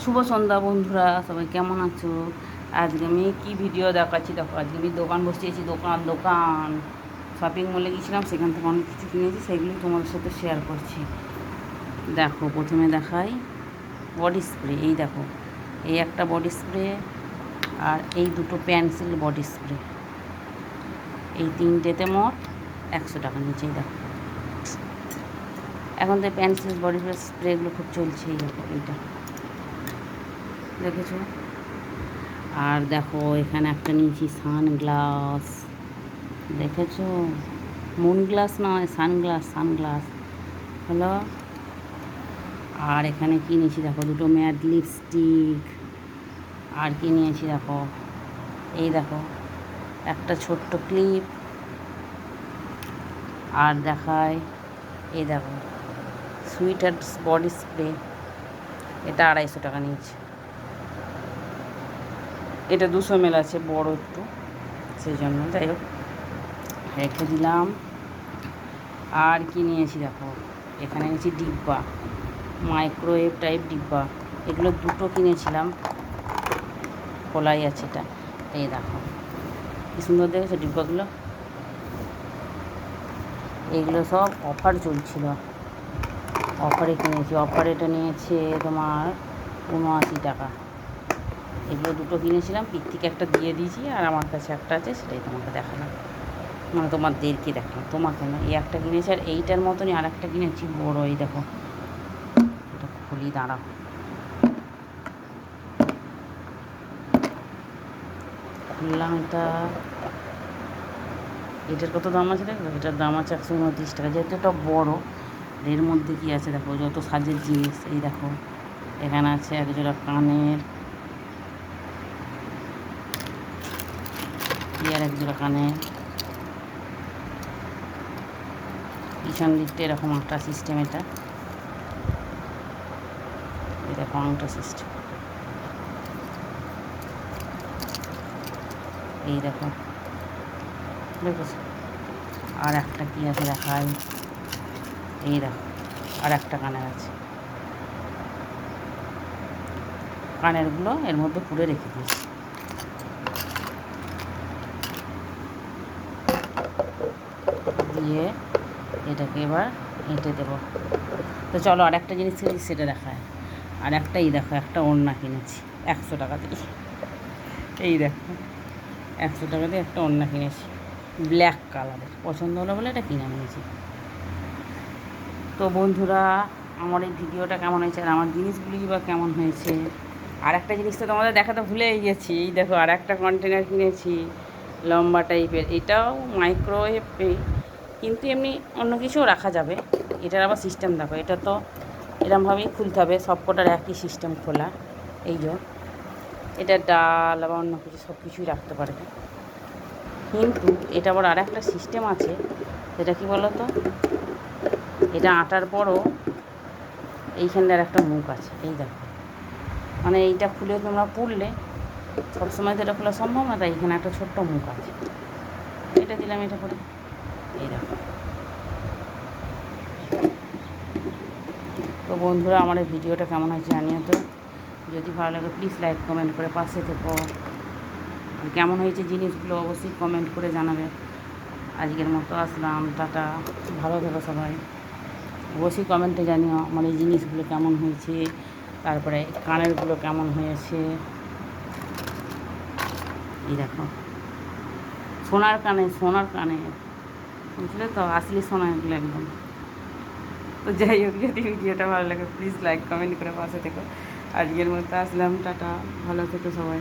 শুভ সন্ধ্যা বন্ধুরা, সবাই কেমন আছো? আজকে আমি কি ভিডিও দেখাচ্ছি দেখো। আজকে আমি দোকান বসিয়েছি, দোকান শপিং মলে গিয়েছিলাম, সেখান থেকে অনেক কিছু কিনেছি, সেগুলি তোমাদের সাথে শেয়ার করছি। দেখো, প্রথমে দেখাই বডি স্প্রে। এই দেখো, এই একটা বডি স্প্রে আর এই দুটো পেন্সিল বডি স্প্রে, এই তিনটেতে মোট 100 টাকা নিচে। এই দেখো, এখন তো পেন্সিল বডি স্প্রেগুলো খুব চলছে। এই দেখো, এইটা দেখেছো? আর দেখো, এখানে একটা নিয়েছি সানগ্লাস, দেখেছো? মুন গ্লাস নয়, সানগ্লাস হলো। আর এখানে কি নিয়েছি দেখো, দুটো ম্যাট লিপস্টিক। আর কি নিয়েছি দেখো, এই দেখো একটা ছোট্ট ক্লিপ। আর দেখায়, এই দেখো সুইটার্স বডি স্প্রে, এটা 250 টাকা নিয়েছে। এটা 200 ml আছে, বড় একটু, সেই জন্য যাই হোক রেখে দিলাম। আর কি নিয়েছি দেখো, এখানে নিয়েছি ডিব্বা, মাইক্রোওয়েভ টাইপ ডিব্বা। এগুলো দুটো কিনেছিলাম, খোলাই আছে এটা। এই দেখো কি সুন্দর দেখেছো ডিব্বাগুলো। এইগুলো সব অফার চলছিল, অফারে কিনেছি। অফার এটা নিয়েছে তোমার 79 টাকা। এগুলো দুটো কিনেছিলাম, পিক একটা দিয়ে দিয়েছি, আর আমার কাছে একটা আছে, সেটাই তোমাকে দেখালাম, মানে তোমাদেরকে দেখলাম, তোমাকে না। এই একটা কিনেছি, আর এইটার মতনই আর একটা কিনেছি বড়। এই দেখো, এটা খুলি, দাঁড়াও, খুললাম এটা। এটার কত দাম আছে দেখো, এটার দাম আছে 129 টাকা। যেহেতু এটা বড়, এর মধ্যে কী আছে দেখো, যত সাজের জিনিস। এই দেখো, এখানে আছে একজোড়া কানের, আর একজোড়া কানের। পিছন দিকটা এরকম আংটা সিস্টেম, এটা দেখো আংটা সিস্টেম। এই দেখো, দেখেছো? আর একটা কী আছে দেখাই, এই দেখো আর একটা কানের আছে। কানেরগুলো এর মধ্যে পুরে রেখে দিয়েছি। দিয়ে এটাকে এবার এঁটে দেবো। তো চলো আর একটা জিনিস কিনেছি, সেটা দেখায়। আর একটাই দেখো, একটা ওড়না কিনেছি 100 টাকা দিয়ে। এই দেখো, 100 টাকা দিয়ে একটা ওড়না কিনেছি, ব্ল্যাক কালারের। পছন্দ হলো বলে এটা কিনে নিয়েছি। তো বন্ধুরা, আমার এই ভিডিওটা কেমন হয়েছে, আর আমার জিনিসগুলি বা কেমন হয়েছে। আর একটা জিনিস তো তোমাদের দেখাতে ভুলেই গেছি। এই দেখো, আর একটা কন্টেনার কিনেছি লম্বা টাইপের। এটাও মাইক্রোওয়েভে, কিন্তু এমনি অন্য কিছুও রাখা যাবে। এটার আবার সিস্টেম দেখো, এটা তো এরমভাবেই খুলতে হবে, সব কটার একই সিস্টেম খোলা। এই যে এটা ডাল বা অন্য কিছু সব কিছুই রাখতে পারবে। কিন্তু এটা আবার আর একটা সিস্টেম আছে, সেটা কি বলো তো, এটা আটার পরও এইখানটার একটা মুখ আছে। এই দেখো, মানে এইটা খুলে তোমরা পুড়লে, সবসময় তো এটা খোলা সম্ভব না, তাই এখানে একটা ছোট্ট মুখ আছে। এটা দিলাম, এটা করে। এই দেখো। তো বন্ধুরা, আমার এই ভিডিওটা কেমন হয়েছে জানিও তো। যদি ভালো লাগে প্লিজ লাইক কমেন্ট করে পাশে থেকো। আর কেমন হয়েছে জিনিসগুলো অবশ্যই কমেন্ট করে জানাবে। আজকের মতো আসলাম, টাটা, ভালো থেকো সবাই। অবশ্যই কমেন্টে জানিও আমার এই জিনিসগুলো কেমন হয়েছে, তারপরে কানেরগুলো কেমন হয়েছে। এই দেখো, সোনার কানে, বুঝলে তো, আসলে সোনা এগুলো একদম। তো যাই হোক, যদি ভিডিওটা ভালো লাগে প্লিজ লাইক কমেন্ট করে পাশে থেকো। আজকের মতো আসলাম, টাটা, ভালো থেকো সবাই।